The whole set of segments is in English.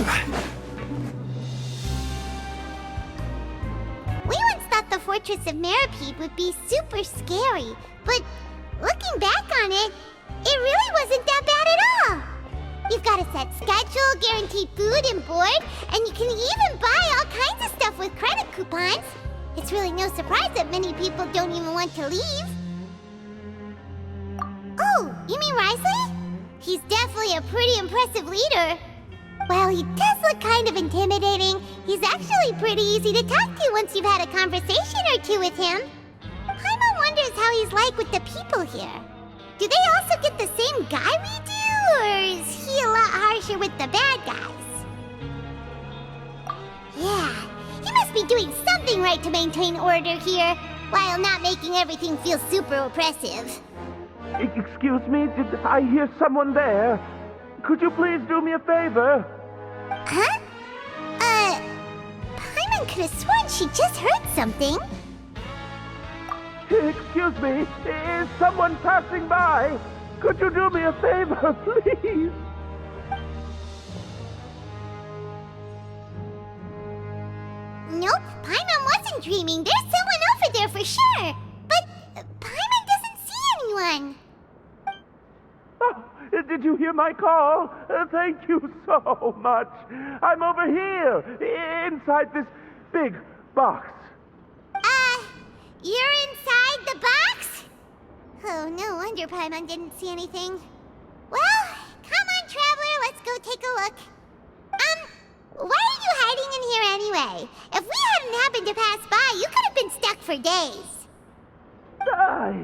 We once thought the Fortress of Meropide would be super scary, but looking back on it, it really wasn't that bad at all. You've got a set schedule, guaranteed food and board, and you can even buy all kinds of stuff with credit coupons. It's really no surprise that many people don't even want to leave. Oh, you mean Wriothesley? He's definitely a pretty impressive leader. While he does look kind of intimidating, he's actually pretty easy to talk to once you've had a conversation or two with him. Paimon wonders how he's like with the people here. Do they also get the same guy we do, or is he a lot harsher with the bad guys? Yeah, he must be doing something right to maintain order here, while not making everything feel super oppressive. Excuse me, did I hear someone there? Could you please do me a favor? Huh? Paimon could have sworn she just heard something. Excuse me, is someone passing by? Could you do me a favor, please? Nope, Paimon wasn't dreaming. There's someone over there for sure. But Paimon doesn't see anyone. Oh, did you hear my call? Thank you so much. I'm over here, inside this big box. You're inside the box? Oh, no wonder Paimon didn't see anything. Well, come on, Traveler, let's go take a look. Why are you hiding in here anyway? If we hadn't happened to pass by, you could have been stuck for days.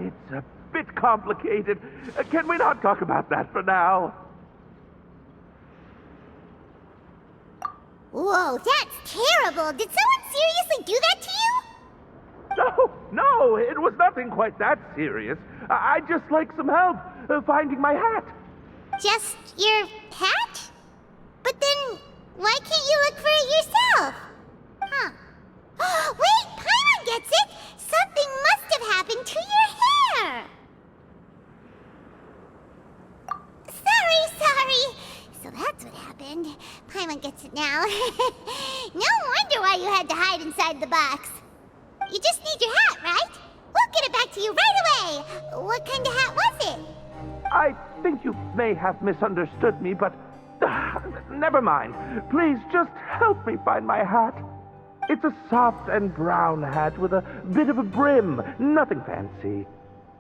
It's a bit complicated. Can we not talk about that for now? Whoa, that's terrible. Did someone seriously do that to you? No, it was nothing quite that serious. I'd just like some help finding my hat. Just your hat? But then, why can't you look for it yourself? Huh. Wait, Paimon gets it! Something must have happened to your hair! Sorry. So that's what happened. Paimon gets it now. No wonder why you had to hide inside the box. You just need your hat, right? We'll get it back to you right away. What kind of hat was it? I think you may have misunderstood me, but never mind. Please just help me find my hat. It's a soft and brown hat with a bit of a brim. Nothing fancy.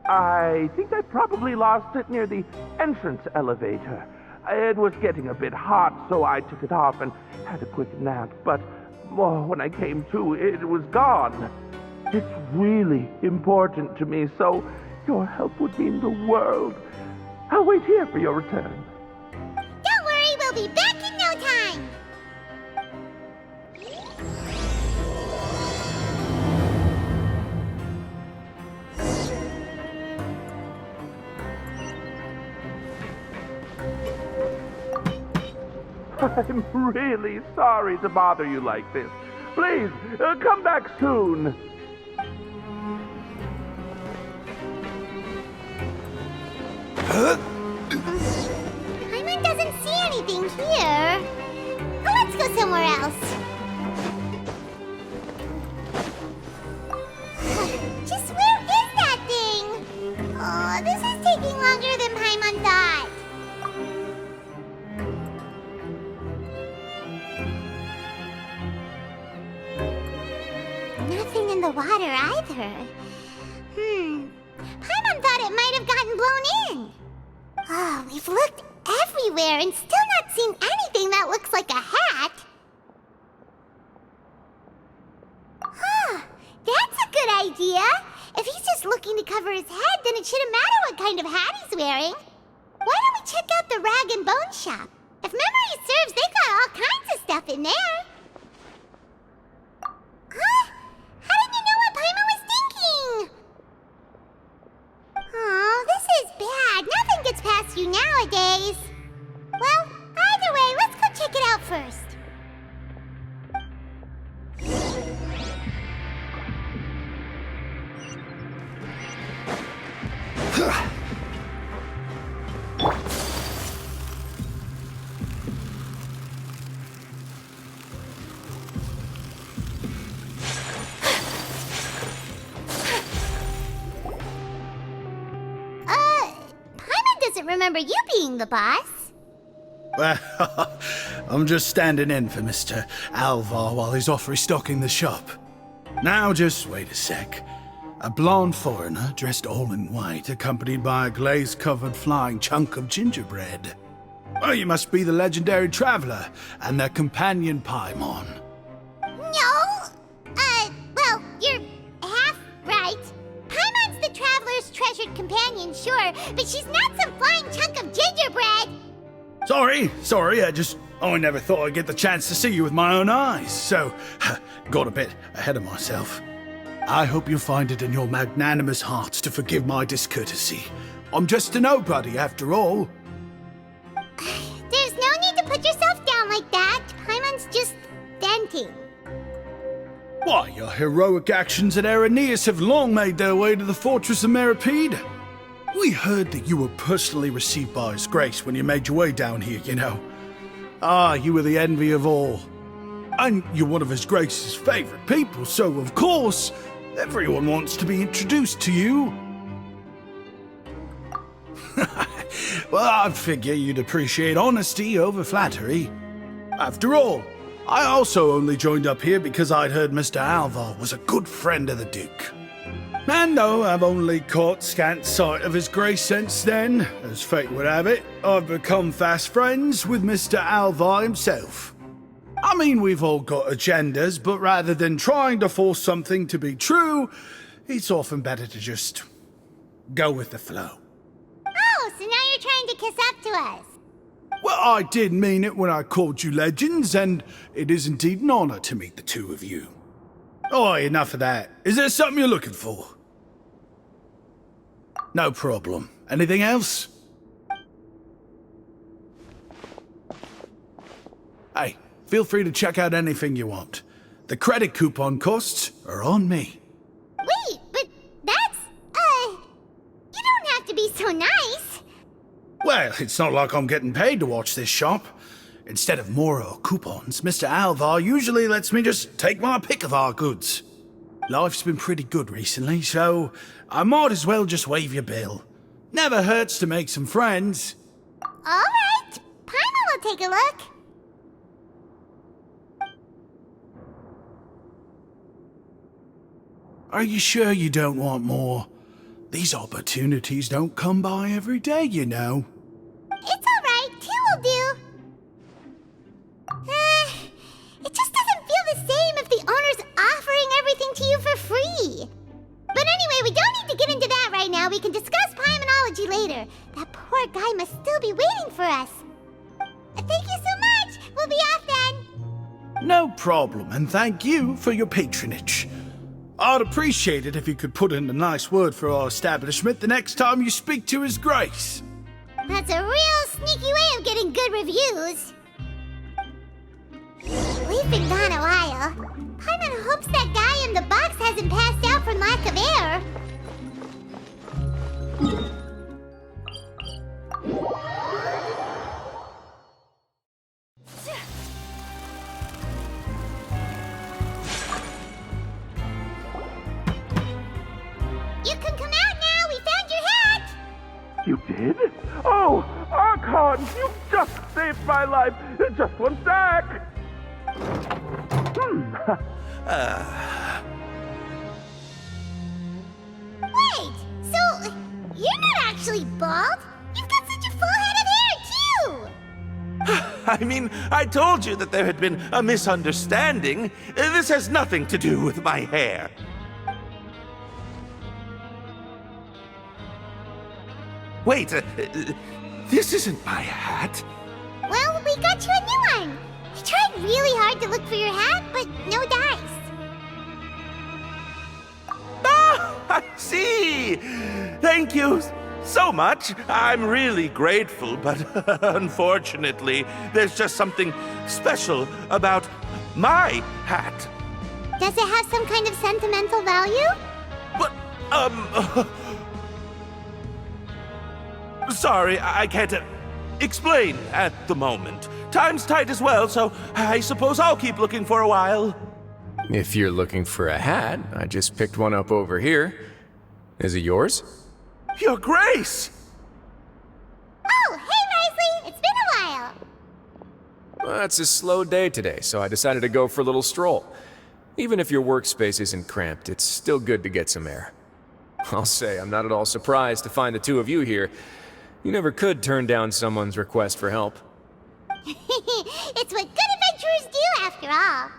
I think I probably lost it near the entrance elevator. It was getting a bit hot, so I took it off and had a quick nap. But when I came to, it was gone. It's really important to me, so your help would mean the world. I'll wait here for your return. Don't worry, we'll be back in no time. I'm really sorry to bother you like this. Please, come back soon. Paimon doesn't see anything here. Let's go somewhere else. Just where is that thing? Oh, this is taking longer than Paimon thought. Nothing in the water either. Paimon thought it might have gotten blown in. Oh, we've looked everywhere and still not seen anything that looks like a hat. Huh, that's a good idea. If he's just looking to cover his head, then it shouldn't matter what kind of hat he's wearing. Why don't we check out the rag and bone shop? If memory serves, they got all kinds of stuff in there. Huh? How did you know what Paimon was thinking? Oh, this is bad. Nothing gets past you nowadays. Well, either way, let's go check it out first. don't remember you being the boss. Well, I'm just standing in for Mr. Alvar while he's off restocking the shop. Now just wait a sec. A blonde foreigner dressed all in white, accompanied by a glaze-covered flying chunk of gingerbread. Oh, you must be the legendary traveler and their companion Paimon. No! Well, you're half right. Paimon's the traveler's treasured companion, sure, but she's not some flying chunk of gingerbread! Sorry, I never thought I'd get the chance to see you with my own eyes, so got a bit ahead of myself. I hope you find it in your magnanimous hearts to forgive my discourtesy. I'm just a nobody, after all. There's no need to put yourself down like that. Paimon's just venting. Why, your heroic actions at Araneus have long made their way to the fortress of Meripede. We heard that you were personally received by His Grace when you made your way down here, you know. Ah, you were the envy of all. And you're one of His Grace's favorite people, so of course, everyone wants to be introduced to you. Well, I figure you'd appreciate honesty over flattery. After all, I also only joined up here because I'd heard Mr. Alvar was a good friend of the Duke. And though I've only caught scant sight of His Grace since then, as fate would have it, I've become fast friends with Mr. Alvar himself. I mean, we've all got agendas, but rather than trying to force something to be true, it's often better to just go with the flow. Oh, so now you're trying to kiss up to us. Well, I did mean it when I called you legends, and it is indeed an honor to meet the two of you. Oh, enough of that. Is there something you're looking for? No problem. Anything else? Hey, feel free to check out anything you want. The credit coupon costs are on me. Wait, but that's, you don't have to be so nice. Well, it's not like I'm getting paid to watch this shop. Instead of more coupons, Mr. Alvar usually lets me just take my pick of our goods. Life's been pretty good recently, so I might as well just waive your bill. Never hurts to make some friends. All right, Paimon will take a look. Are you sure you don't want more? These opportunities don't come by every day, you know. It's all right, two will do. It just doesn't feel the same if the owner's offering everything to you for free. But anyway, we don't need to get into that right now. We can discuss Paimonology later. That poor guy must still be waiting for us. Thank you so much. We'll be off then. No problem, and thank you for your patronage. I'd appreciate it if you could put in a nice word for our establishment the next time you speak to His Grace. That's a real sneaky way of getting good reviews. We've been gone a while. Paimon hopes that guy in the box hasn't passed out from lack of air. You can come out now. We found your hat. You did? Oh, Archon, you just saved my life. Just one sec. Wait, so you're not actually bald? You've got such a full head of hair, too! I mean, I told you that there had been a misunderstanding. This has nothing to do with my hair. Wait, this isn't my hat. Well, we got you a new one. We tried really hard to look for your hat, but no dice. Ah, I see. Thank you so much. I'm really grateful, but unfortunately, there's just something special about my hat. Does it have some kind of sentimental value? But, sorry, I can't explain at the moment. Time's tight as well, so I suppose I'll keep looking for a while. If you're looking for a hat, I just picked one up over here. Is it yours? Your Grace! Well, it's a slow day today, so I decided to go for a little stroll. Even if your workspace isn't cramped, it's still good to get some air. I'll say I'm not at all surprised to find the two of you here. You never could turn down someone's request for help. It's what good adventurers do, after all.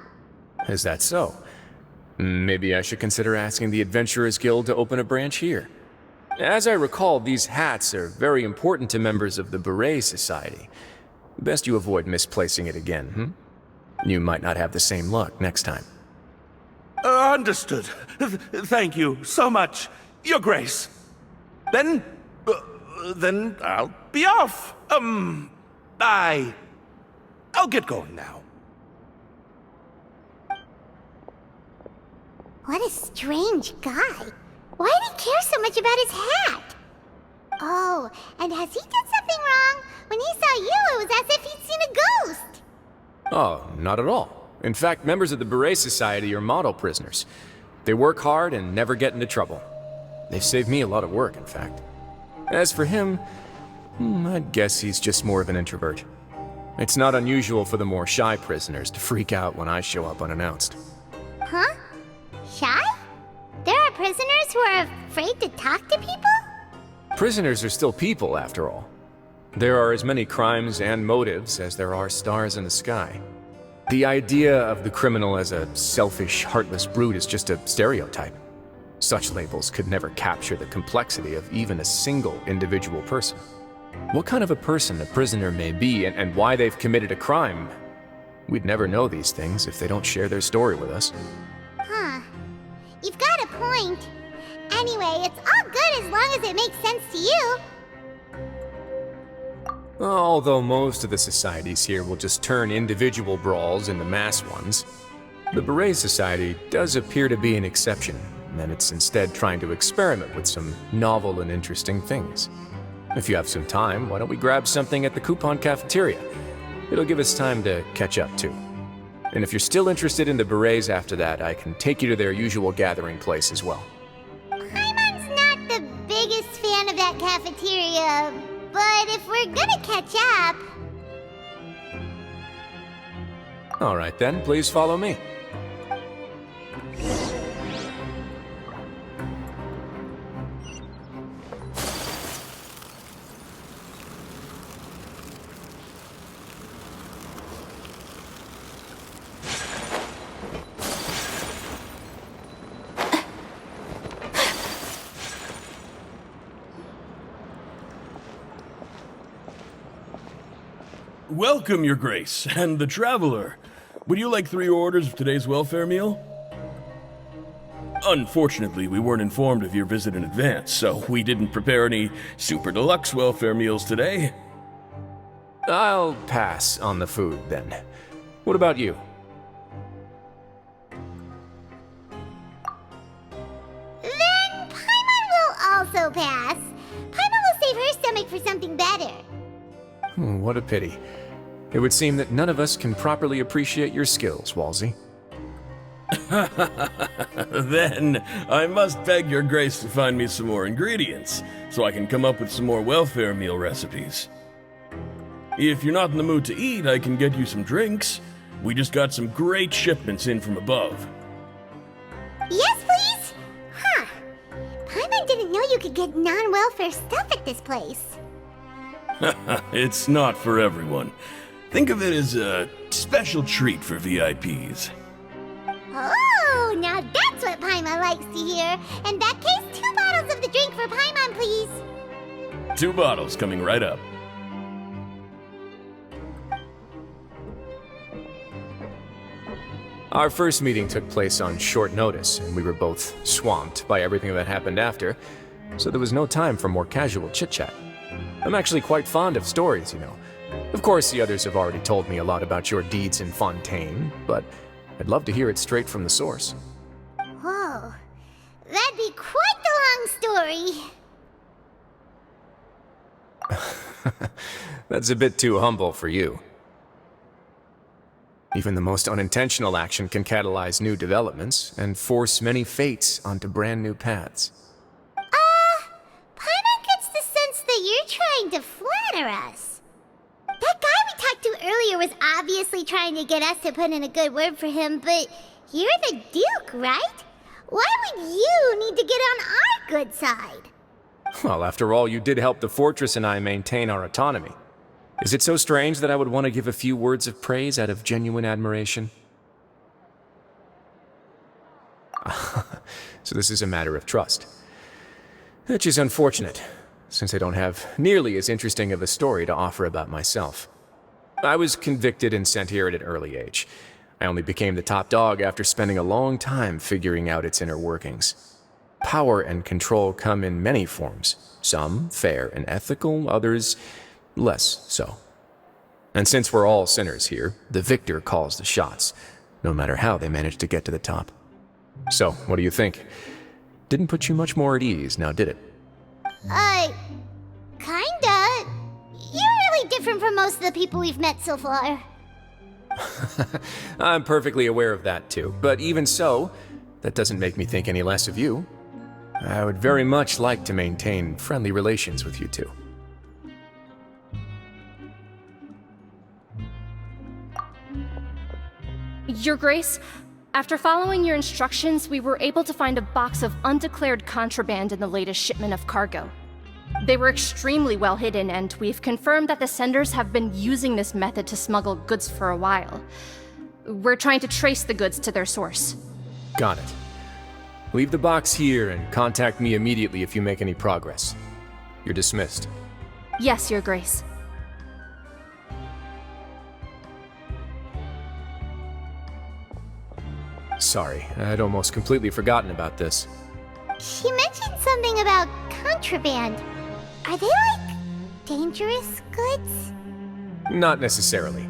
Is that so? Maybe I should consider asking the Adventurers Guild to open a branch here. As I recall, these hats are very important to members of the Beret Society. Best you avoid misplacing it again, You might not have the same luck next time. Understood. Thank you so much, Your Grace. Then I'll be off. I'll get going now. What a strange guy. Why did he care so much about his hat? Oh, and has he done something wrong? When he saw you, it was as if he'd seen a ghost. Oh, not at all. In fact, members of the Beret Society are model prisoners. They work hard and never get into trouble. They've saved me a lot of work, in fact. As for him, I'd guess he's just more of an introvert. It's not unusual for the more shy prisoners to freak out when I show up unannounced. Huh? Shy? There are prisoners who are afraid to talk to people? Prisoners are still people, after all. There are as many crimes and motives as there are stars in the sky. The idea of the criminal as a selfish, heartless brute is just a stereotype. Such labels could never capture the complexity of even a single individual person. What kind of a person a prisoner may be and why they've committed a crime, we'd never know these things if they don't share their story with us. Huh. You've got a point. Anyway, it's all good as long as it makes sense to you. Although most of the societies here will just turn individual brawls into mass ones, the Beret Society does appear to be an exception, and it's instead trying to experiment with some novel and interesting things. If you have some time, why don't we grab something at the Coupon Cafeteria? It'll give us time to catch up, too. And if you're still interested in the Berets after that, I can take you to their usual gathering place as well. Paimon's not the biggest fan of that cafeteria, but if we're gonna catch up... All right then, please follow me. Welcome, Your Grace, and the Traveler. Would you like 3 orders of today's welfare meal? Unfortunately, we weren't informed of your visit in advance, so we didn't prepare any super deluxe welfare meals today. I'll pass on the food, then. What about you? Then Paimon will also pass. Paimon will save her stomach for something better. What a pity. It would seem that none of us can properly appreciate your skills, Walsey. Then, I must beg Your Grace to find me some more ingredients, so I can come up with some more welfare meal recipes. If you're not in the mood to eat, I can get you some drinks. We just got some great shipments in from above. Yes, please? Huh. Paimon didn't know you could get non-welfare stuff at this place. It's not for everyone. Think of it as a special treat for VIPs. Oh, now that's what Paimon likes to hear. In that case, 2 bottles of the drink for Paimon, please. 2 bottles coming right up. Our first meeting took place on short notice, and we were both swamped by everything that happened after, so there was no time for more casual chit-chat. I'm actually quite fond of stories, you know. Of course, the others have already told me a lot about your deeds in Fontaine, but I'd love to hear it straight from the source. Whoa. That'd be quite the long story. That's a bit too humble for you. Even the most unintentional action can catalyze new developments and force many fates onto brand new paths. Paimon gets the sense that you're trying to flatter us. That guy we talked to earlier was obviously trying to get us to put in a good word for him, but you're the Duke, right? Why would you need to get on our good side? Well, after all, you did help the fortress and I maintain our autonomy. Is it so strange that I would want to give a few words of praise out of genuine admiration? So this is a matter of trust. Which is unfortunate, since I don't have nearly as interesting of a story to offer about myself. I was convicted and sent here at an early age. I only became the top dog after spending a long time figuring out its inner workings. Power and control come in many forms, some fair and ethical, others less so. And since we're all sinners here, the victor calls the shots, no matter how they manage to get to the top. So, what do you think? Didn't put you much more at ease, now did it? Kinda. You're really different from most of the people we've met so far. I'm perfectly aware of that too, but even so, that doesn't make me think any less of you. I would very much like to maintain friendly relations with you two. Your Grace, after following your instructions, we were able to find a box of undeclared contraband in the latest shipment of cargo. They were extremely well hidden, and we've confirmed that the senders have been using this method to smuggle goods for a while. We're trying to trace the goods to their source. Got it. Leave the box here and contact me immediately if you make any progress. You're dismissed. Yes, Your Grace. Sorry, I'd almost completely forgotten about this. She mentioned something about contraband. Are they, like, dangerous goods? Not necessarily.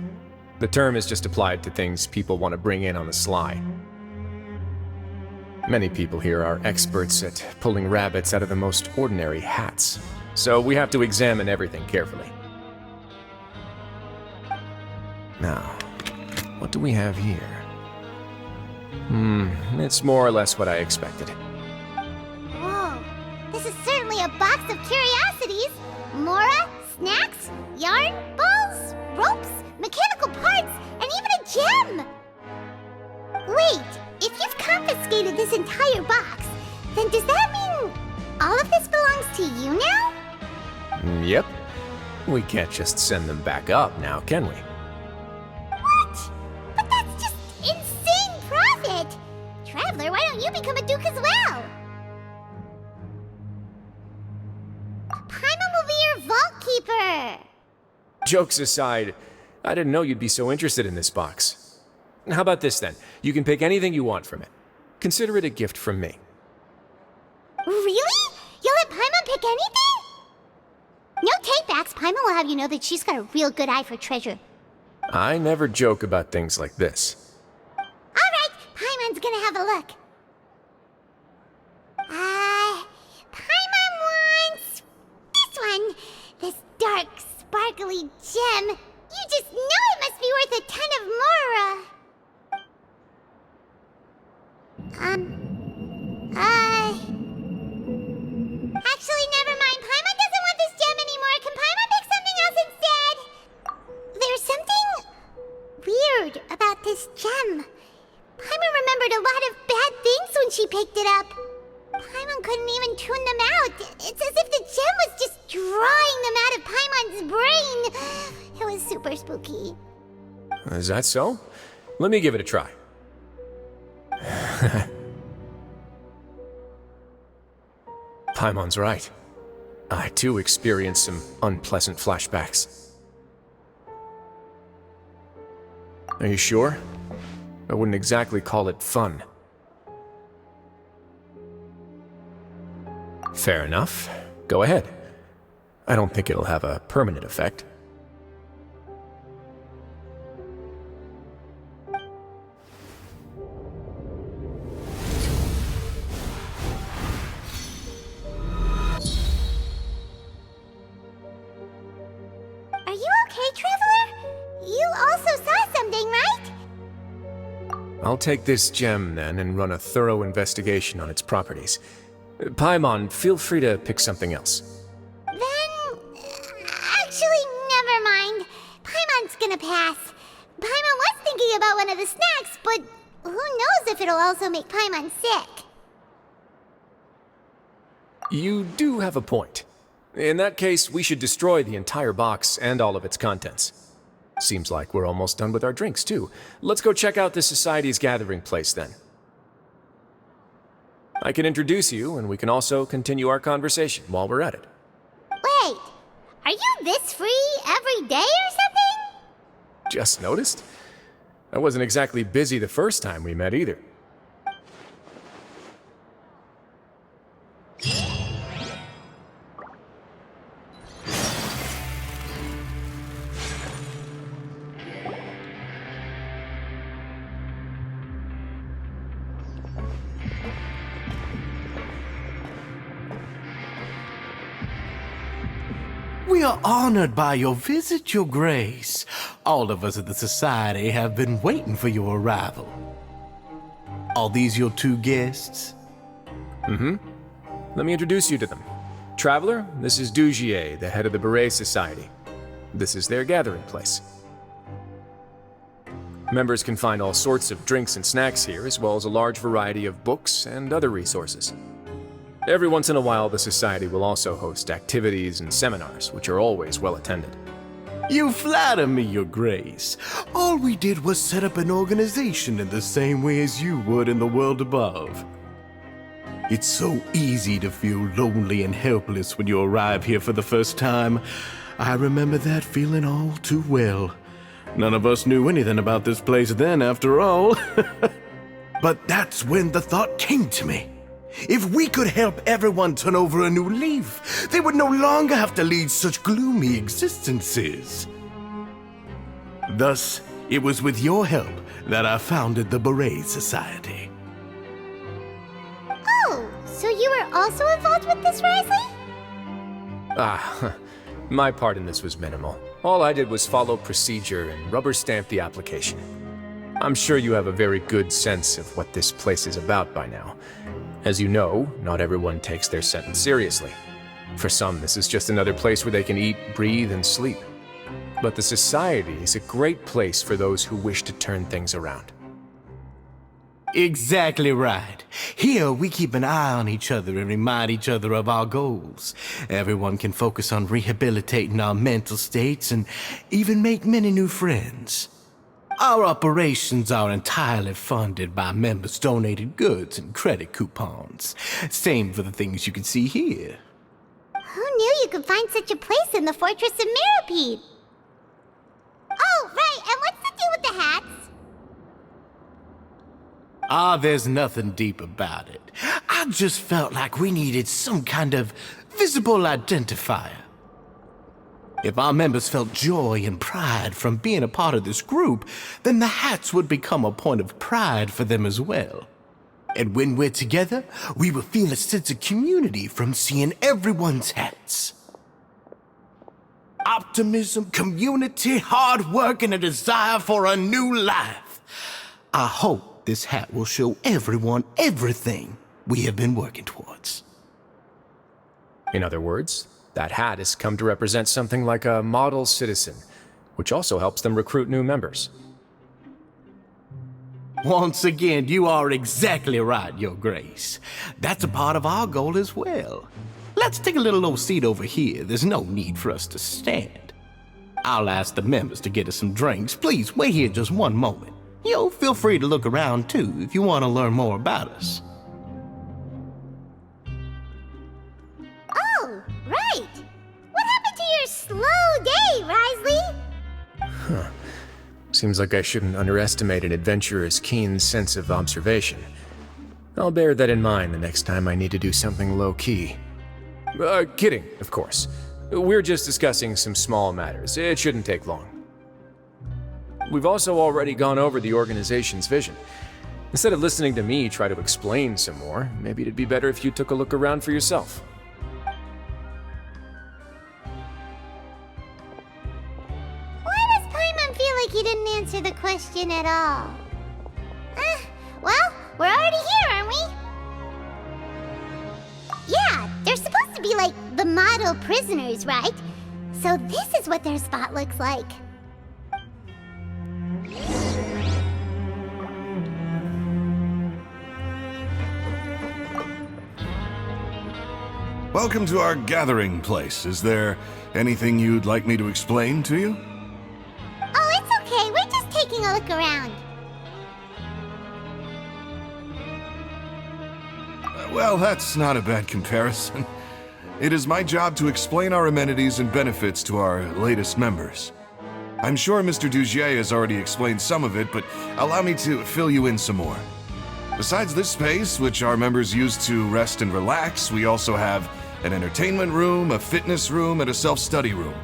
The term is just applied to things people want to bring in on the sly. Many people here are experts at pulling rabbits out of the most ordinary hats, so we have to examine everything carefully. Now, what do we have here? It's more or less what I expected. Whoa, this is certainly a box of curiosities. Mora, snacks, yarn, balls, ropes, mechanical parts, and even a gem! Wait, if you've confiscated this entire box, then does that mean all of this belongs to you now? Yep. We can't just send them back up now, can we? What? But that's just insane profit! Traveler, why don't you become a duke as well? Paimon will be your vault keeper! Jokes aside, I didn't know you'd be so interested in this box. How about this then? You can pick anything you want from it. Consider it a gift from me. Really? You'll let Paimon pick anything? No takebacks. Paimon will have you know that she's got a real good eye for treasure. I never joke about things like this. Alright, Paimon's gonna have a look. Paimon wants this one. This dark, sparkly gem. You just know it must be worth a ton of Mora. Actually, never mind. Paimon doesn't want this gem anymore. Can Paimon pick something else instead? There's something weird about this gem. Paimon remembered a lot of bad things when she picked it up. Paimon couldn't even tune them out. It's as if the gem was just drawing them out of Paimon's brain. It was super spooky. Is that so? Let me give it a try. Paimon's right. I too experienced some unpleasant flashbacks. Are you sure? I wouldn't exactly call it fun. Fair enough. Go ahead. I don't think it'll have a permanent effect. Are you okay, Traveler? You also saw something, right? I'll take this gem then and run a thorough investigation on its properties. Paimon, feel free to pick something else. Then... actually, never mind. Paimon's gonna pass. Paimon about one of the snacks, but who knows if it'll also make Paimon sick. You do have a point. In that case, we should destroy the entire box and all of its contents. Seems like we're almost done with our drinks, too. Let's go check out the Society's gathering place, then. I can introduce you, and we can also continue our conversation while we're at it. Wait, are you this free every day or something? Just noticed? I wasn't exactly busy the first time we met, either. We are honored by your visit, Your Grace. All of us at the Society have been waiting for your arrival. Are these your two guests? Let me introduce you to them. Traveler, this is Dugier, the head of the Beret Society. This is their gathering place. Members can find all sorts of drinks and snacks here, as well as a large variety of books and other resources. Every once in a while, the Society will also host activities and seminars, which are always well attended. You flatter me, Your Grace. All we did was set up an organization in the same way as you would in the world above. It's so easy to feel lonely and helpless when you arrive here for the first time. I remember that feeling all too well. None of us knew anything about this place then, after all. But that's when the thought came to me. If we could help everyone turn over a new leaf, they would no longer have to lead such gloomy existences. Thus, it was with your help that I founded the Beret Society. Oh, so you were also involved with this, Wriothesley? My part in this was minimal. All I did was follow procedure and rubber stamp the application. I'm sure you have a very good sense of what this place is about by now. As you know, not everyone takes their sentence seriously. For some, this is just another place where they can eat, breathe, and sleep. But the Society is a great place for those who wish to turn things around. Exactly right. Here, we keep an eye on each other and remind each other of our goals. Everyone can focus on rehabilitating our mental states and even make many new friends. Our operations are entirely funded by members' donated goods and credit coupons. Same for the things you can see here. Who knew you could find such a place in the Fortress of Mirapede? Oh, right, and what's the deal with the hats? There's nothing deep about it. I just felt like we needed some kind of visible identifier. If our members felt joy and pride from being a part of this group, then the hats would become a point of pride for them as well. And when we're together, we will feel a sense of community from seeing everyone's hats. Optimism, community, hard work, and a desire for a new life. I hope this hat will show everyone everything we have been working towards. In other words, that hat has come to represent something like a model citizen, which also helps them recruit new members. Once again, you are exactly right, Your Grace. That's a part of our goal as well. Let's take a little old seat over here. There's no need for us to stand. I'll ask the members to get us some drinks. Please wait here just one moment. Feel free to look around too if you want to learn more about us. Oh, right! What happened to your slow day, Wriothesley? Seems like I shouldn't underestimate an adventurer's keen sense of observation. I'll bear that in mind the next time I need to do something low-key. Kidding, of course. We're just discussing some small matters. It shouldn't take long. We've also already gone over the organization's vision. Instead of listening to me try to explain some more, maybe it'd be better if you took a look around for yourself. Why does Paimon feel like he didn't answer the question at all? Well, we're already here, aren't we? Yeah, they're supposed to be like the model prisoners, right? So this is what their spot looks like. Welcome to our gathering place. Is there anything you'd like me to explain to you? Oh, it's okay. We're just taking a look around. Well, that's not a bad comparison. It is my job to explain our amenities and benefits to our latest members. I'm sure Mr. Dugier has already explained some of it, but allow me to fill you in some more. Besides this space, which our members use to rest and relax, we also have an entertainment room, a fitness room, and a self-study room.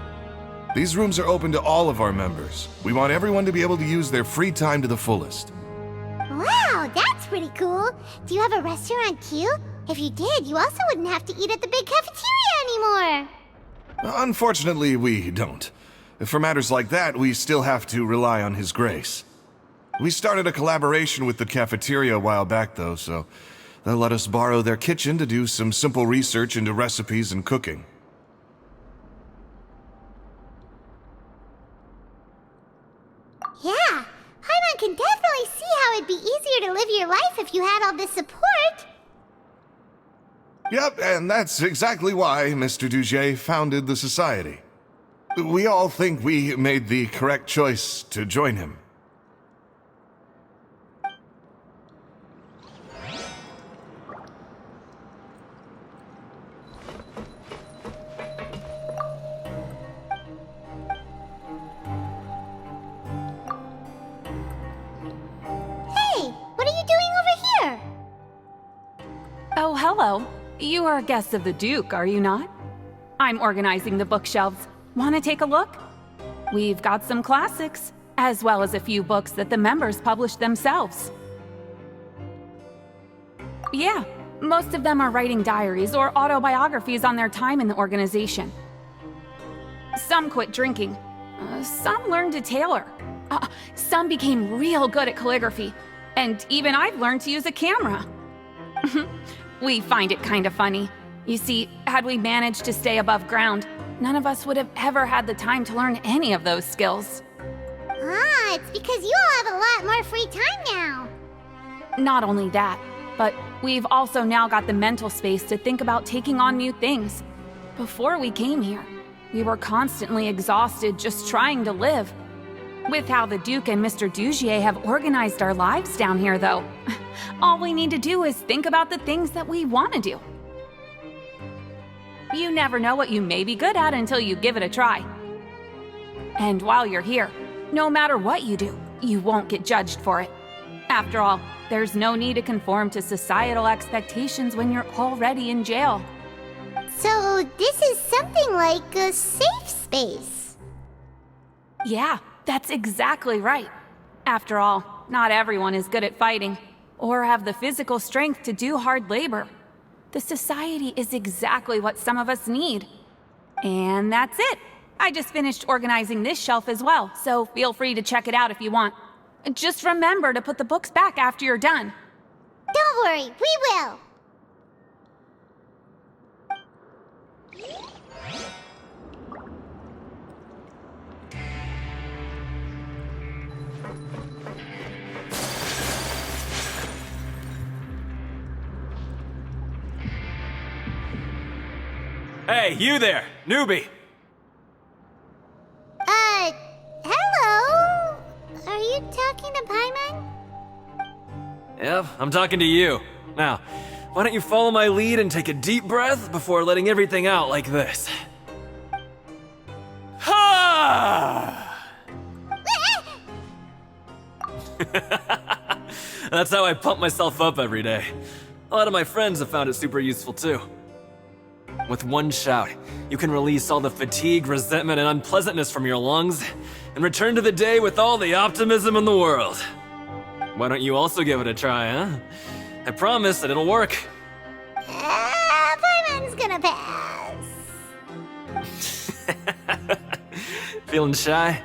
These rooms are open to all of our members. We want everyone to be able to use their free time to the fullest. Wow, that's pretty cool. Do you have a restaurant too? If you did, you also wouldn't have to eat at the big cafeteria anymore. Unfortunately, we don't. For matters like that, we still have to rely on His grace. We started a collaboration with the cafeteria a while back, though, so they'll let us borrow their kitchen to do some simple research into recipes and cooking. Yeah, Paimon can definitely see how it'd be easier to live your life if you had all this support. Yep, and that's exactly why Mr. Dugier founded the society. We all think we made the correct choice to join him. Hey, what are you doing over here? Oh, hello. You are guests of the Duke, are you not? I'm organizing the bookshelves. Want to take a look? We've got some classics, as well as a few books that the members published themselves. Yeah, most of them are writing diaries or autobiographies on their time in the organization. Some quit drinking. Some learned to tailor. Some became real good at calligraphy. And even I've learned to use a camera. We find it kind of funny. You see, had we managed to stay above ground, none of us would have ever had the time to learn any of those skills. Ah, it's because you all have a lot more free time now. Not only that, but we've also now got the mental space to think about taking on new things. Before we came here, we were constantly exhausted just trying to live. With how the Duke and Mr. Dugier have organized our lives down here, though, all we need to do is think about the things that we want to do. You never know what you may be good at until you give it a try. And while you're here, no matter what you do, you won't get judged for it. After all, there's no need to conform to societal expectations when you're already in jail. So this is something like a safe space. Yeah, that's exactly right. After all, not everyone is good at fighting, or have the physical strength to do hard labor. The society is exactly what some of us need. And that's it. I just finished organizing this shelf as well, so feel free to check it out if you want. Just remember to put the books back after you're done. Don't worry, we will. Hey, you there, newbie! Hello? Are you talking to Paimon? Yep, I'm talking to you. Now, why don't you follow my lead and take a deep breath before letting everything out like this? Ha! That's how I pump myself up every day. A lot of my friends have found it super useful too. With one shout, you can release all the fatigue, resentment, and unpleasantness from your lungs and return to the day with all the optimism in the world. Why don't you also give it a try, huh? I promise that it'll work. Paimon's gonna pass. Feeling shy?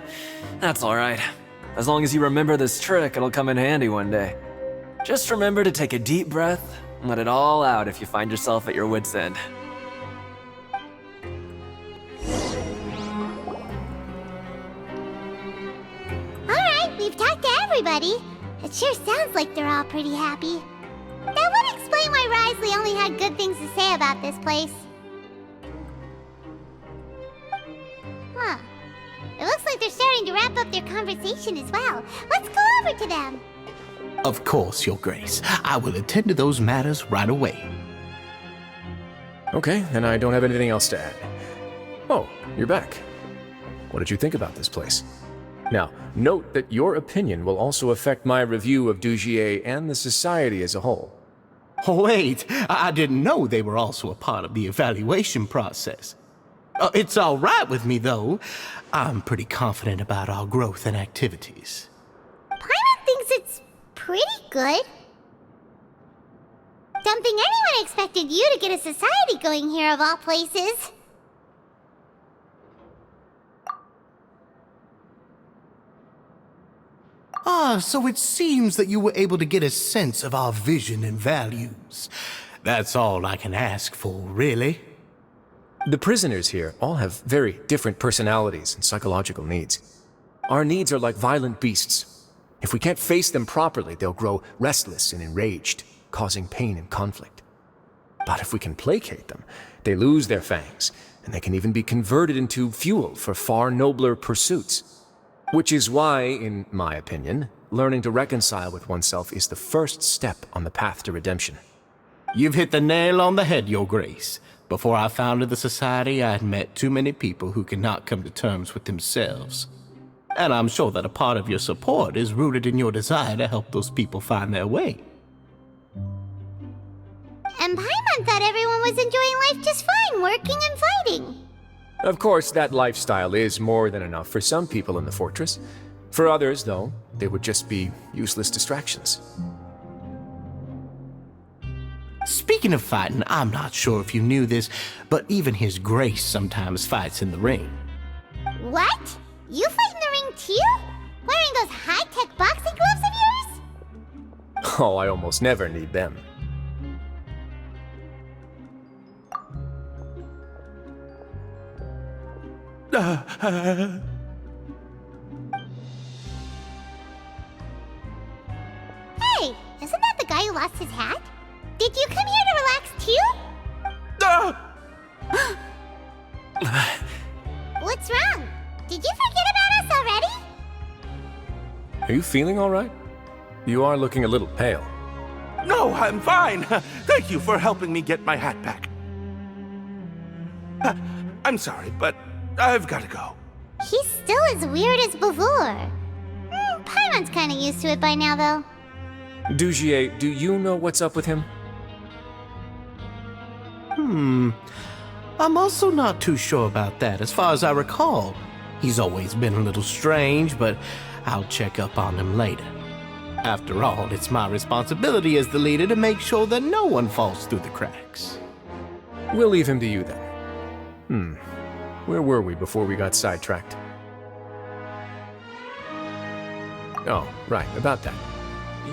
That's alright. As long as you remember this trick, it'll come in handy one day. Just remember to take a deep breath and let it all out if you find yourself at your wit's end. We've talked to everybody. It sure sounds like they're all pretty happy. That would explain why Wriothesley only had good things to say about this place. It looks like they're starting to wrap up their conversation as well. Let's go over to them. Of course, Your Grace. I will attend to those matters right away. Okay, then I don't have anything else to add. Oh, you're back. What did you think about this place? Now, note that your opinion will also affect my review of Dugier and the society as a whole. Oh, wait, I didn't know they were also a part of the evaluation process. It's all right with me, though. I'm pretty confident about our growth and activities. Paimon thinks it's pretty good. Don't think anyone expected you to get a society going here of all places. So it seems that you were able to get a sense of our vision and values. That's all I can ask for, really. The prisoners here all have very different personalities and psychological needs. Our needs are like violent beasts. If we can't face them properly, they'll grow restless and enraged, causing pain and conflict. But if we can placate them, they lose their fangs, and they can even be converted into fuel for far nobler pursuits. Which is why, in my opinion, learning to reconcile with oneself is the first step on the path to redemption. You've hit the nail on the head, Your Grace. Before I founded the Society, I had met too many people who could not come to terms with themselves. And I'm sure that a part of your support is rooted in your desire to help those people find their way. And Paimon thought everyone was enjoying life just fine, working and fighting. Of course, that lifestyle is more than enough for some people in the fortress. For others, though, they would just be useless distractions. Speaking of fighting, I'm not sure if you knew this, but even His Grace sometimes fights in the ring. What? You fight in the ring too? Wearing those high-tech boxing gloves of yours? Oh, I almost never need them. Hey, isn't that the guy who lost his hat? Did you come here to relax too? What's wrong? Did you forget about us already? Are you feeling all right? You are looking a little pale. No, I'm fine. Thank you for helping me get my hat back. I'm sorry, but I've got to go. He's still as weird as before. Paimon's kinda used to it by now, though. Dugier, do you know what's up with him? I'm also not too sure about that. As far as I recall, he's always been a little strange, but I'll check up on him later. After all, it's my responsibility as the leader to make sure that no one falls through the cracks. We'll leave him to you then. Where were we before we got sidetracked? Oh, right, about that.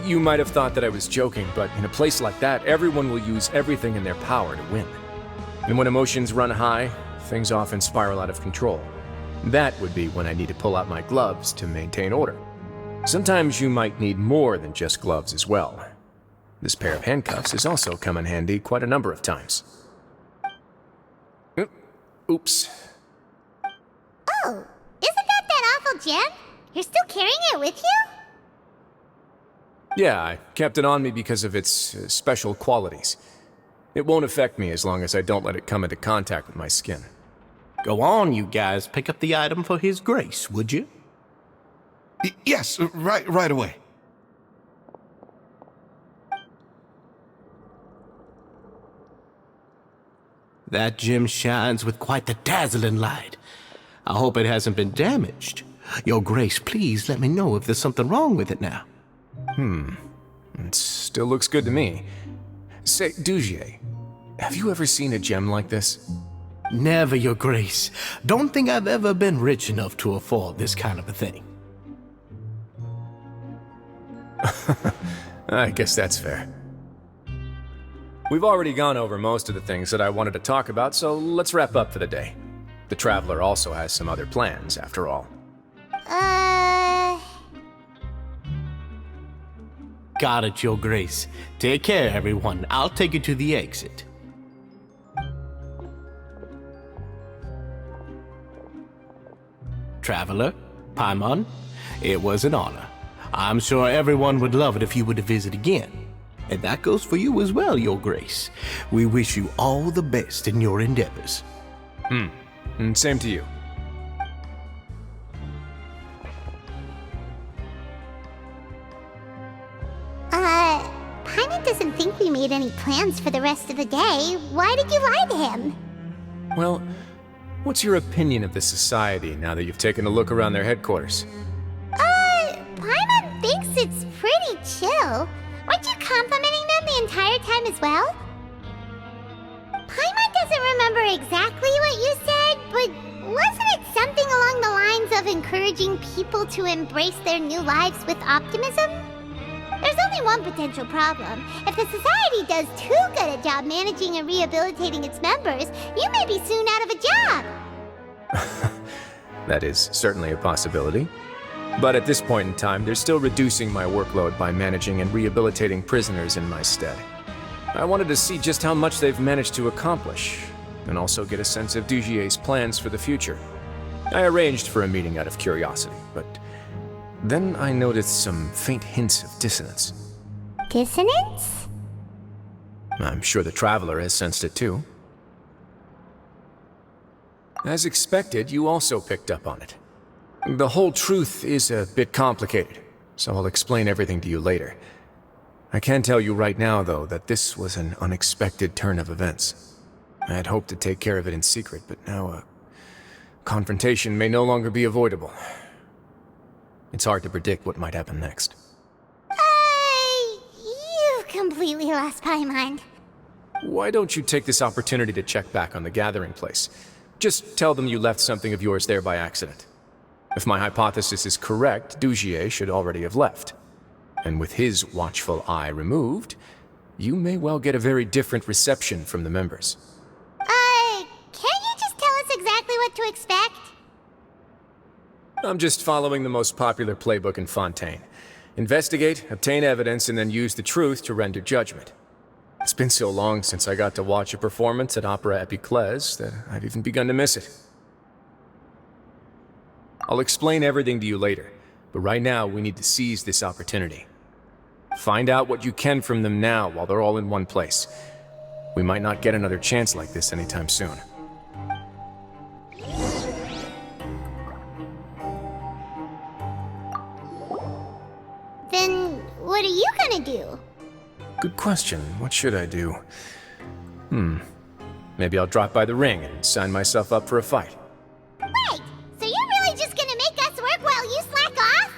You might have thought that I was joking, but in a place like that, everyone will use everything in their power to win. And when emotions run high, things often spiral out of control. That would be when I need to pull out my gloves to maintain order. Sometimes you might need more than just gloves as well. This pair of handcuffs has also come in handy quite a number of times. Oops. Oh, isn't that awful gem? You're still carrying it with you? Yeah, I kept it on me because of its special qualities. It won't affect me as long as I don't let it come into contact with my skin. Go on, you guys. Pick up the item for His Grace, would you? Yes, right away. That gem shines with quite the dazzling light. I hope it hasn't been damaged. Your Grace, please let me know if there's something wrong with it now. It still looks good to me. Say, Dugier, have you ever seen a gem like this? Never, Your Grace. Don't think I've ever been rich enough to afford this kind of a thing. I guess that's fair. We've already gone over most of the things that I wanted to talk about, so let's wrap up for the day. The Traveler also has some other plans, after all. Got it, Your Grace. Take care, everyone. I'll take you to the exit. Traveler, Paimon, it was an honor. I'm sure everyone would love it if you were to visit again. And that goes for you as well, Your Grace. We wish you all the best in your endeavors. And same to you. Paimon doesn't think we made any plans for the rest of the day. Why did you lie to him? Well, what's your opinion of the society now that you've taken a look around their headquarters? Paimon thinks it's pretty chill. Weren't you complimenting them the entire time as well? Paimon doesn't remember exactly what you said, but wasn't it something along the lines of encouraging people to embrace their new lives with optimism? There's only one potential problem. If the society does too good a job managing and rehabilitating its members, you may be soon out of a job. That is certainly a possibility. But at this point in time, they're still reducing my workload by managing and rehabilitating prisoners in my stead. I wanted to see just how much they've managed to accomplish, and also get a sense of Dugier's plans for the future. I arranged for a meeting out of curiosity, but then I noticed some faint hints of dissonance. Dissonance? I'm sure the Traveler has sensed it too. As expected, you also picked up on it. The whole truth is a bit complicated, so I'll explain everything to you later. I can tell you right now, though, that this was an unexpected turn of events. I had hoped to take care of it in secret, but now a confrontation may no longer be avoidable. It's hard to predict what might happen next. You've completely lost my mind. Why don't you take this opportunity to check back on the gathering place? Just tell them you left something of yours there by accident. If my hypothesis is correct, Dugier should already have left. And with his watchful eye removed, you may well get a very different reception from the members. Can't you just tell us exactly what to expect? I'm just following the most popular playbook in Fontaine. Investigate, obtain evidence, and then use the truth to render judgment. It's been so long since I got to watch a performance at Opera Epiclese that I've even begun to miss it. I'll explain everything to you later, but right now we need to seize this opportunity. Find out what you can from them now while they're all in one place. We might not get another chance like this anytime soon. Then what are you gonna do? Good question. What should I do? Maybe I'll drop by the ring and sign myself up for a fight. Wait, so you're really just gonna make us work while you slack off?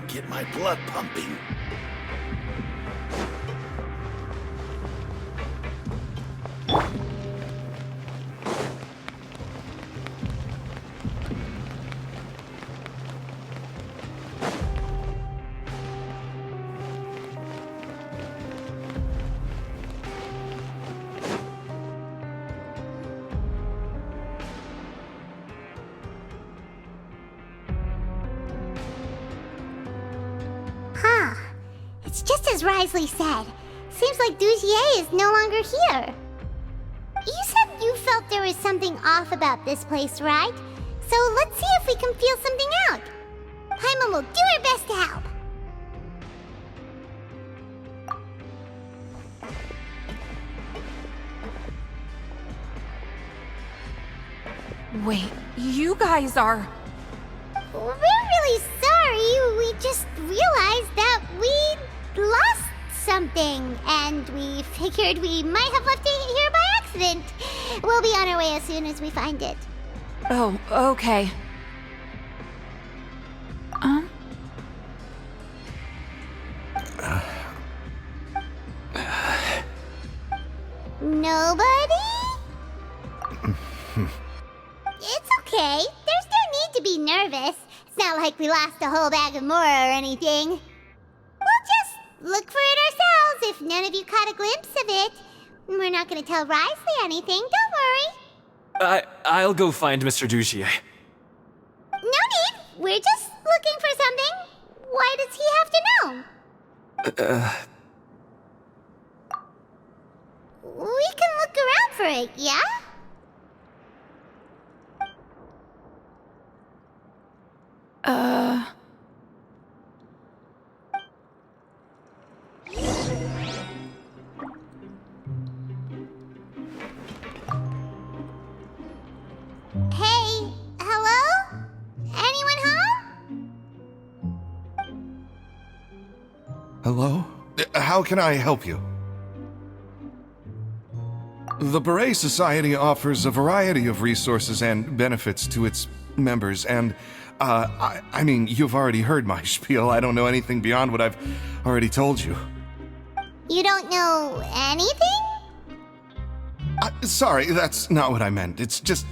Get my blood pumping. It's just as Wriothesley said. Seems like Dugier is no longer here. You said you felt there was something off about this place, right? So let's see if we can feel something out. Paimon will do her best to help. Wait, you guys are... We're really sorry. We just realized that we lost something, and we figured we might have left it here by accident. We'll be on our way as soon as we find it. Oh, okay. Nobody? It's okay. There's no need to be nervous. It's not like we lost a whole bag of Mora or anything. We'll just look for it ourselves if none of you caught a glimpse of it. We're not gonna tell Wriothesley anything, don't worry. I'll go find Mr. Dugier. No need. We're just looking for something. Why does he have to know? We can look around for it, yeah? Hey, hello? Anyone home? Hello? How can I help you? The Beret Society offers a variety of resources and benefits to its members, and, I mean, you've already heard my spiel. I don't know anything beyond what I've already told you. You don't know anything? Sorry, that's not what I meant. It's just...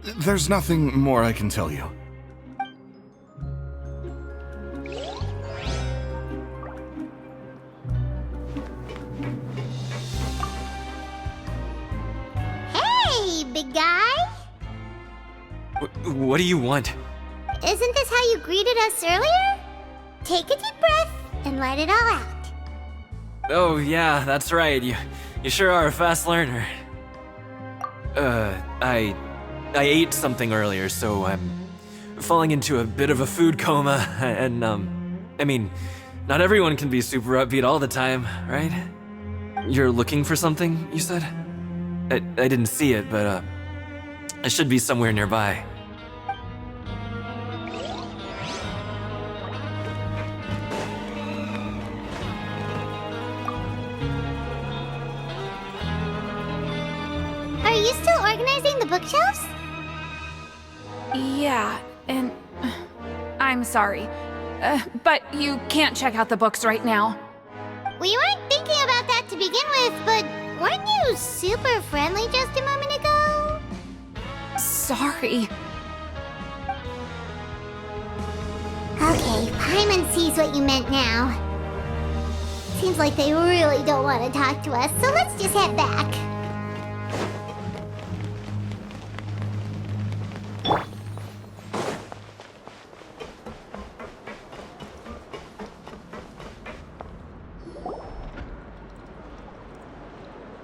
there's nothing more I can tell you. Hey, big guy! What do you want? Isn't this how you greeted us earlier? Take a deep breath and let it all out. Oh, yeah, that's right. You sure are a fast learner. I ate something earlier, so I'm falling into a bit of a food coma, and, I mean, not everyone can be super upbeat all the time, right? You're looking for something, you said? I didn't see it, but, it should be somewhere nearby. Are you still organizing the bookshelves? Yeah, and... I'm sorry. But you can't check out the books right now. We weren't thinking about that to begin with, but weren't you super friendly just a moment ago? Sorry. Okay, Paimon sees what you meant now. Seems like they really don't want to talk to us, so let's just head back.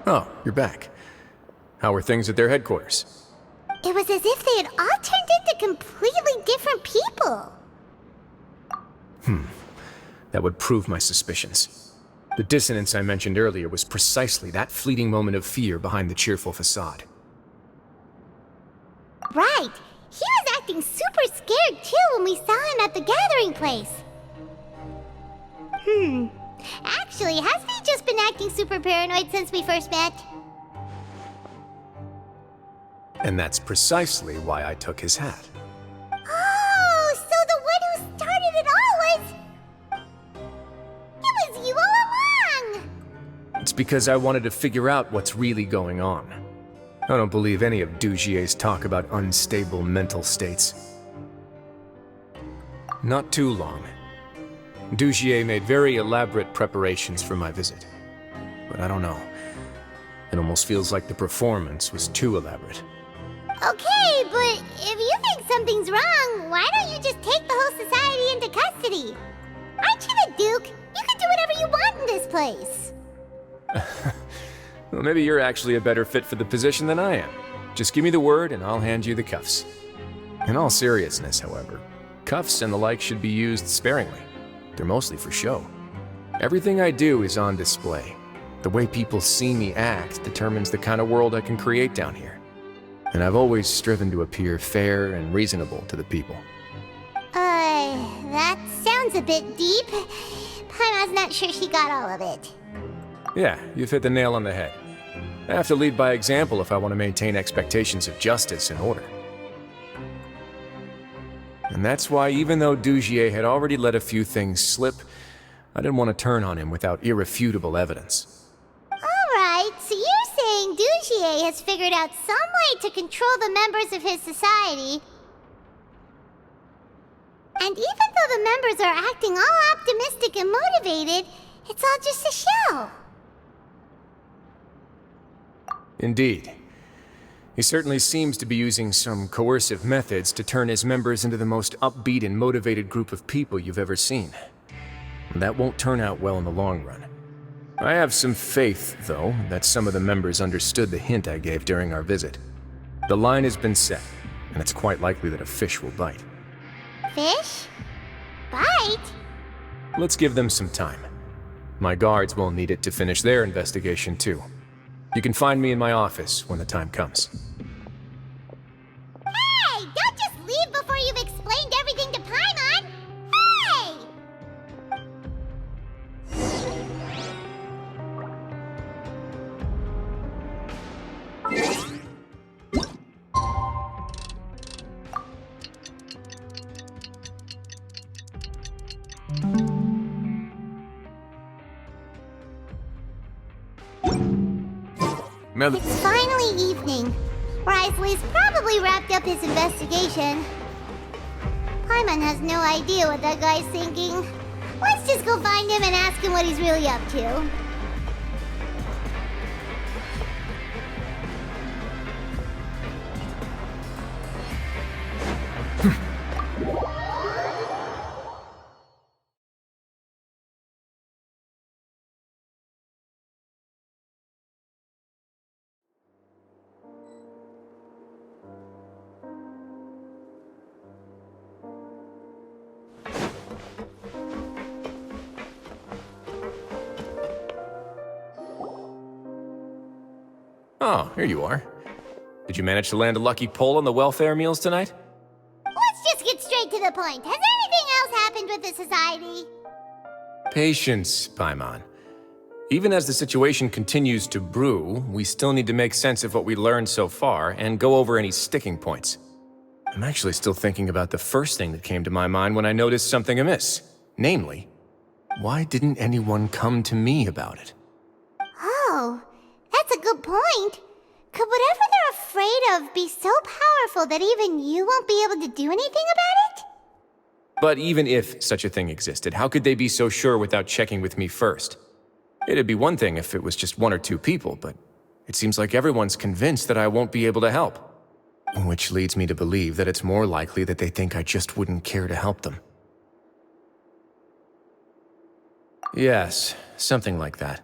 Oh, you're back. How were things at their headquarters? It was as if they had all turned into completely different people. That would prove my suspicions. The dissonance I mentioned earlier was precisely that fleeting moment of fear behind the cheerful facade. Right. He was acting super scared too when we saw him at the gathering place. Actually, hasn't he just been acting super paranoid since we first met? And that's precisely why I took his hat. Oh, so the one who started it all was... It was you all along! It's because I wanted to figure out what's really going on. I don't believe any of Dugier's talk about unstable mental states. Not too long. Dugier made very elaborate preparations for my visit. But I don't know. It almost feels like the performance was too elaborate. Okay, but if you think something's wrong, why don't you just take the whole society into custody? Aren't you the Duke? You can do whatever you want in this place? Well, maybe you're actually a better fit for the position than I am. Just give me the word and I'll hand you the cuffs. In all seriousness, however, cuffs and the like should be used sparingly. They're mostly for show. Everything I do is on display. The way people see me act determines the kind of world I can create down here. And I've always striven to appear fair and reasonable to the people. That sounds a bit deep. Paimon's not sure she got all of it. Yeah, you've hit the nail on the head. I have to lead by example if I want to maintain expectations of justice and order. And that's why even though Dugier had already let a few things slip, I didn't want to turn on him without irrefutable evidence. Alright, so you're saying Dugier has figured out some way to control the members of his society. And even though the members are acting all optimistic and motivated, it's all just a show. Indeed. He certainly seems to be using some coercive methods to turn his members into the most upbeat and motivated group of people you've ever seen. That won't turn out well in the long run. I have some faith, though, that some of the members understood the hint I gave during our visit. The line has been set, and it's quite likely that a fish will bite. Fish? Bite? Let's give them some time. My guards will need it to finish their investigation, too. You can find me in my office when the time comes. Hey! Don't just leave before you've explained everything to Paimon! Hey! It's finally evening. Wriothesley's probably wrapped up his investigation. Paimon has no idea what that guy's thinking. Let's just go find him and ask him what he's really up to. Oh, here you are. Did you manage to land a lucky pull on the welfare meals tonight? Let's just get straight to the point. Has anything else happened with the society? Patience, Paimon. Even as the situation continues to brew, we still need to make sense of what we learned so far and go over any sticking points. I'm actually still thinking about the first thing that came to my mind when I noticed something amiss. Namely, why didn't anyone come to me about it? Oh, that's a good point. Could whatever they're afraid of be so powerful that even you won't be able to do anything about it? But even if such a thing existed, how could they be so sure without checking with me first? It'd be one thing if it was just one or two people, but it seems like everyone's convinced that I won't be able to help. Which leads me to believe that it's more likely that they think I just wouldn't care to help them. Yes, something like that.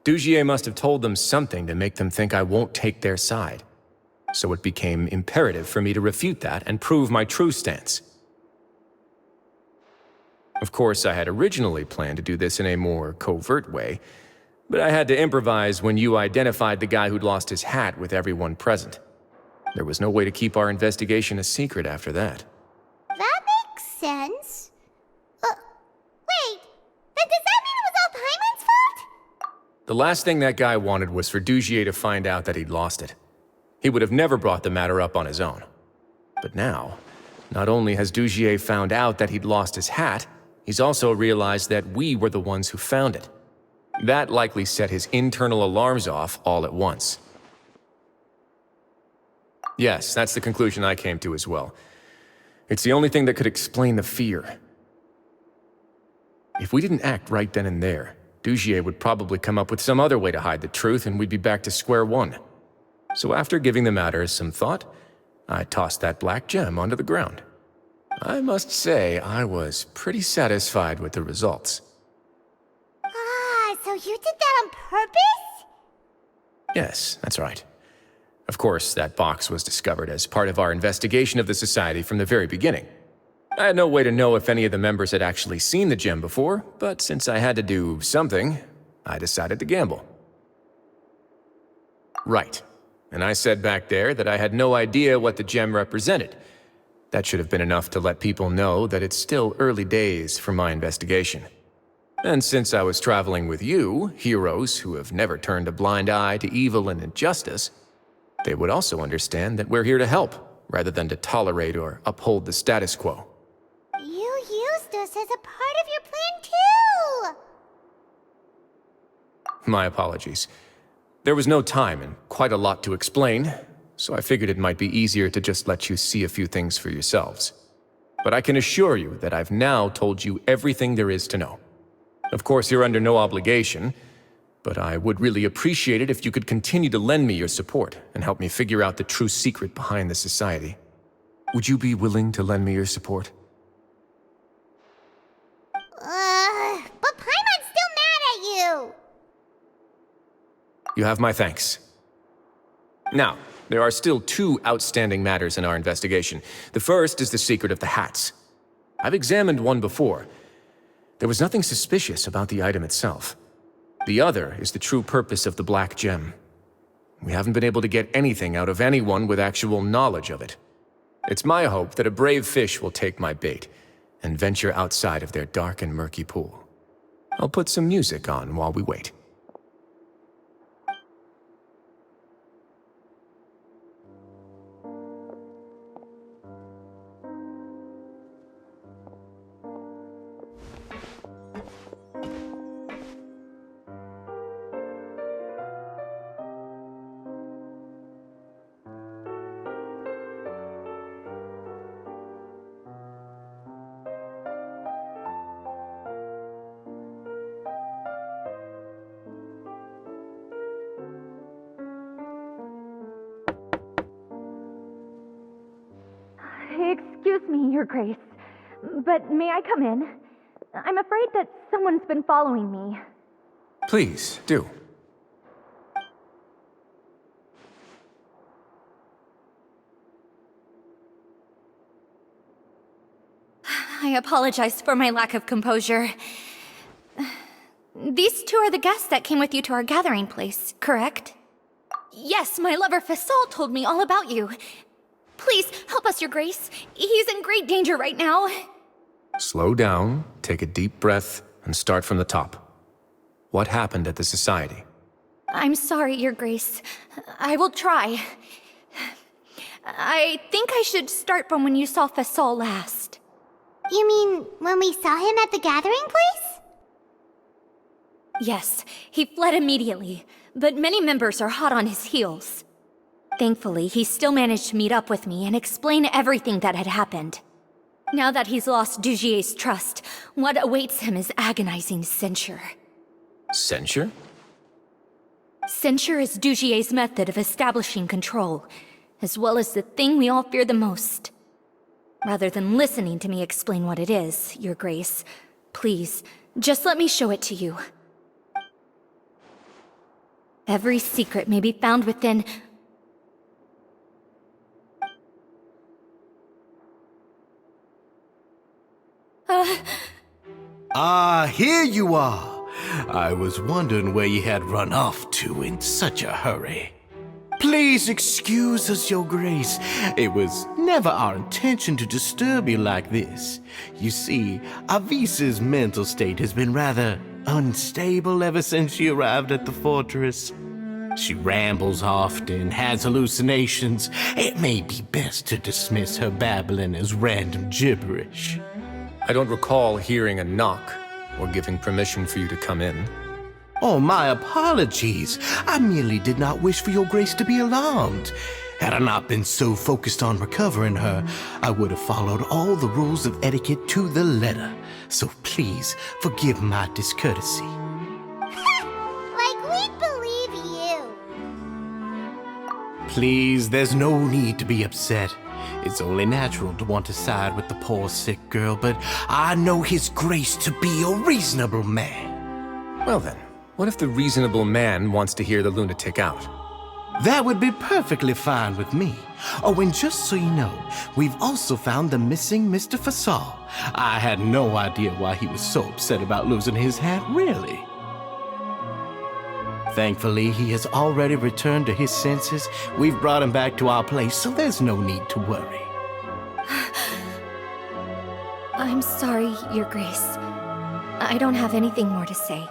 Dugier must have told them something to make them think I won't take their side. So it became imperative for me to refute that and prove my true stance. Of course, I had originally planned to do this in a more covert way, but I had to improvise when you identified the guy who'd lost his hat with everyone present. There was no way to keep our investigation a secret after that. That makes sense. Wait, then does that mean it was all Paimon's fault? The last thing that guy wanted was for Dugier to find out that he'd lost it. He would have never brought the matter up on his own. But now, not only has Dugier found out that he'd lost his hat, he's also realized that we were the ones who found it. That likely set his internal alarms off all at once. Yes, that's the conclusion I came to as well. It's the only thing that could explain the fear. If we didn't act right then and there, Dugier would probably come up with some other way to hide the truth and we'd be back to square one. So after giving the matter some thought, I tossed that black gem onto the ground. I must say, I was pretty satisfied with the results. you did that on purpose? Yes, that's right. Of course, that box was discovered as part of our investigation of the Society from the very beginning. I had no way to know if any of the members had actually seen the gem before, but since I had to do something, I decided to gamble. Right. And I said back there that I had no idea what the gem represented. That should have been enough to let people know that it's still early days for my investigation. And since I was traveling with you, heroes who have never turned a blind eye to evil and injustice, they would also understand that we're here to help, rather than to tolerate or uphold the status quo. You used us as a part of your plan, too! My apologies. There was no time and quite a lot to explain, so I figured it might be easier to just let you see a few things for yourselves. But I can assure you that I've now told you everything there is to know. Of course, you're under no obligation, but I would really appreciate it if you could continue to lend me your support and help me figure out the true secret behind the Society. Would you be willing to lend me your support? But Paimon's still mad at you! You have my thanks. Now, there are still two outstanding matters in our investigation. The first is the secret of the hats. I've examined one before. There was nothing suspicious about the item itself. The other is the true purpose of the black gem. We haven't been able to get anything out of anyone with actual knowledge of it. It's my hope that a brave fish will take my bait and venture outside of their dark and murky pool. I'll put some music on while we wait. Excuse me, Your Grace, but may I come in? I'm afraid that someone's been following me. Please, do. I apologize for my lack of composure. These two are the guests that came with you to our gathering place, correct? Yes, my lover Fasol told me all about you. Please, help us, Your Grace. He's in great danger right now. Slow down, take a deep breath, and start from the top. What happened at the Society? I'm sorry, Your Grace. I will try. I think I should start from when you saw Fasol last. You mean when we saw him at the gathering place? Yes, he fled immediately, but many members are hot on his heels. Thankfully, he still managed to meet up with me and explain everything that had happened. Now that he's lost Dugier's trust, what awaits him is agonizing censure. Censure? Censure is Dugier's method of establishing control, as well as the thing we all fear the most. Rather than listening to me explain what it is, Your Grace, please, just let me show it to you. Every secret may be found within... Here you are. I was wondering where you had run off to in such a hurry. Please excuse us, Your Grace. It was never our intention to disturb you like this. You see, Avisa's mental state has been rather unstable ever since she arrived at the fortress. She rambles often, has hallucinations. It may be best to dismiss her babbling as random gibberish. I don't recall hearing a knock or giving permission for you to come in. Oh, my apologies. I merely did not wish for Your Grace to be alarmed. Had I not been so focused on recovering her, I would have followed all the rules of etiquette to the letter. So please, forgive my discourtesy. Like we'd believe you. Please, there's no need to be upset. It's only natural to want to side with the poor sick girl, but I know His Grace to be a reasonable man. Well then, What if the reasonable man wants to hear the lunatic out? That would be perfectly fine with me. Oh, and just so you know, we've also found the missing Mr. Fasal. I had no idea why he was so upset about losing his hat, really. Thankfully, he has already returned to his senses. We've brought him back to our place, so there's no need to worry. I'm sorry, Your Grace. I don't have anything more to say.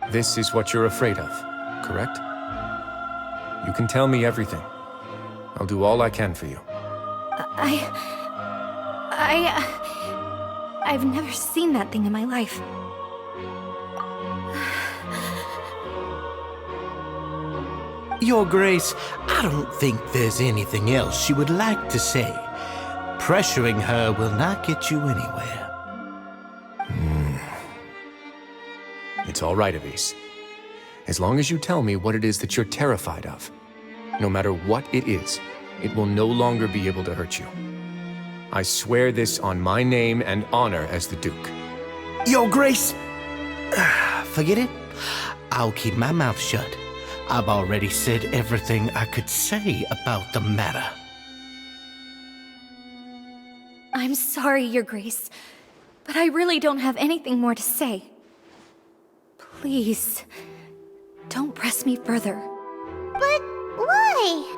This is what you're afraid of, correct? You can tell me everything. I'll do all I can for you. I've never seen that thing in my life. Your Grace, I don't think there's anything else you would like to say. Pressuring her will not get you anywhere. It's all right, Avis. As long as you tell me what it is that you're terrified of. No matter what it is, it will no longer be able to hurt you. I swear this on my name and honor as the Duke. Your Grace! Forget it. I'll keep my mouth shut. I've already said everything I could say about the matter. I'm sorry, Your Grace, but I really don't have anything more to say. Please, don't press me further. But why?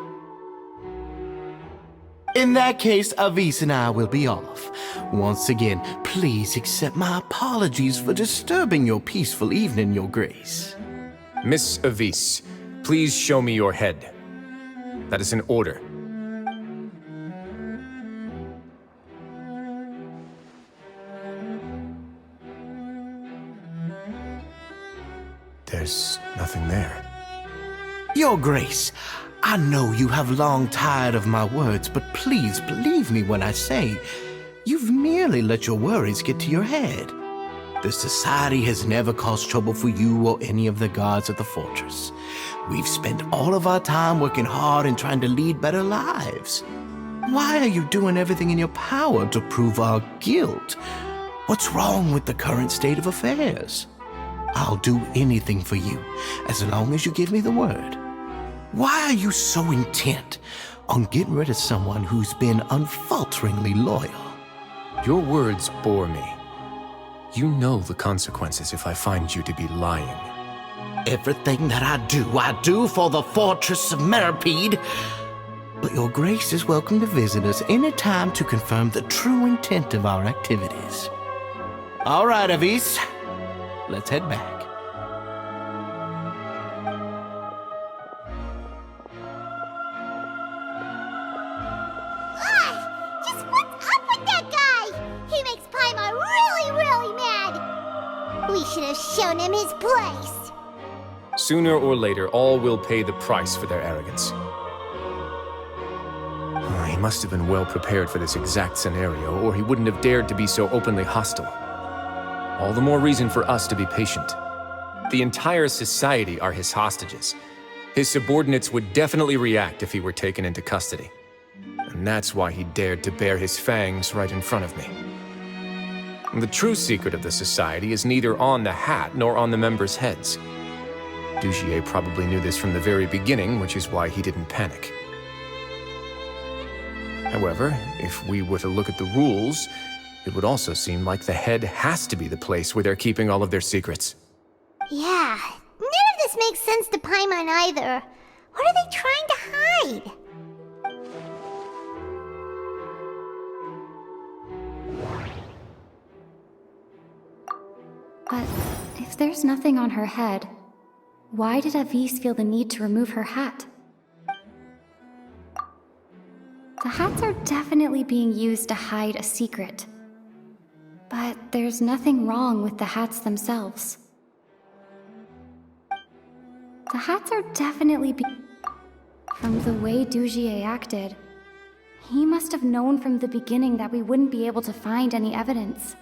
In that case, Avis and I will be off. Once again, please accept my apologies for disturbing your peaceful evening, Your Grace. Miss Avis, please show me your head. That is an order. There's nothing there. Your Grace, I know you have long tired of my words, but please believe me when I say you've merely let your worries get to your head. The Society has never caused trouble for you or any of the guards at the fortress. We've spent all of our time working hard and trying to lead better lives. Why are you doing everything in your power to prove our guilt? What's wrong with the current state of affairs? I'll do anything for you, as long as you give me the word. Why are you so intent on getting rid of someone who's been unfalteringly loyal? Your words bore me. You know the consequences if I find you to be lying. Everything that I do for the Fortress of Meripede. But Your Grace is welcome to visit us any time to confirm the true intent of our activities. All right, Avis. Let's head back. Just what's up with that guy? He makes Paimon really, really mad. We should have shown him his place. Sooner or later, all will pay the price for their arrogance. He must have been well prepared for this exact scenario, or he wouldn't have dared to be so openly hostile. All the more reason for us to be patient. The entire society are his hostages. His subordinates would definitely react if he were taken into custody. And that's why he dared to bare his fangs right in front of me. The true secret of the society is neither on the hat nor on the members' heads. Dugier probably knew this from the very beginning, which is why he didn't panic. However, if we were to look at the rules, it would also seem like the head has to be the place where they're keeping all of their secrets. Yeah, none of this makes sense to Paimon either. What are they trying to hide? But if there's nothing on her head, why did Avis feel the need to remove her hat? The hats are definitely being used to hide a secret. But there's nothing wrong with the hats themselves. The hats are definitely From the way Dugier acted, he must have known from the beginning that we wouldn't be able to find any evidence.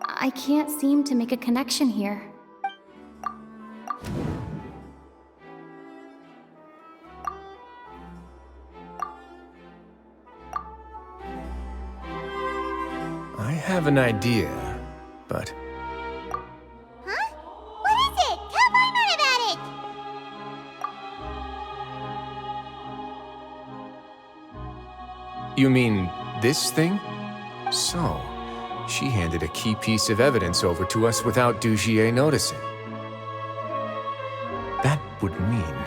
I can't seem to make a connection here. have an idea, but... Huh? What is it? Tell Paimon about it! You mean this thing? So, she handed a key piece of evidence over to us without Dugier noticing. That would mean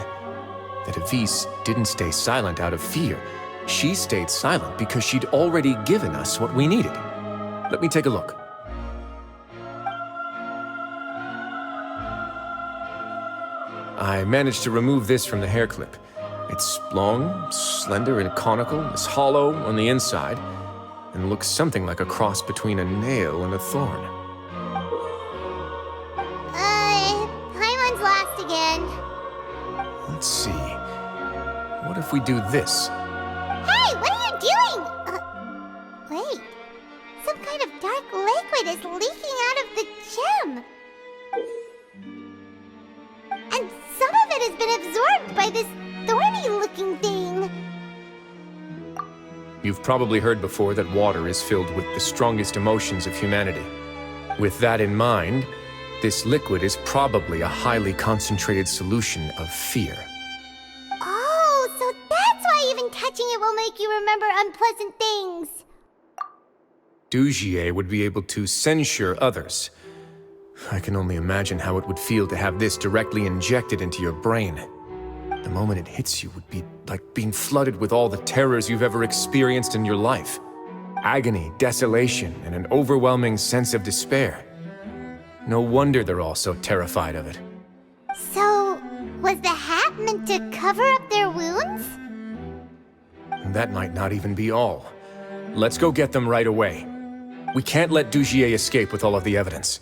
that Avise didn't stay silent out of fear. She stayed silent because she'd already given us what we needed. Let me take a look. I managed to remove this from the hair clip. It's long, slender, and conical, is hollow on the inside, and looks something like a cross between a nail and a thorn. Paimon's lost again. Let's see. What if we do this? Hey, what are you doing? Wait. Some kind of dark liquid is leaking out of the gem. And some of it has been absorbed by this thorny-looking thing. You've probably heard before that water is filled with the strongest emotions of humanity. With that in mind, this liquid is probably a highly concentrated solution of fear. Oh, so that's why even touching it will make you remember unpleasant things. Dugier would be able to censure others. I can only imagine how it would feel to have this directly injected into your brain. The moment it hits you would be like being flooded with all the terrors you've ever experienced in your life. Agony, desolation, and an overwhelming sense of despair. No wonder they're all so terrified of it. So, was the hat meant to cover up their wounds? That might not even be all. Let's go get them right away. We can't let Dugier escape with all of the evidence.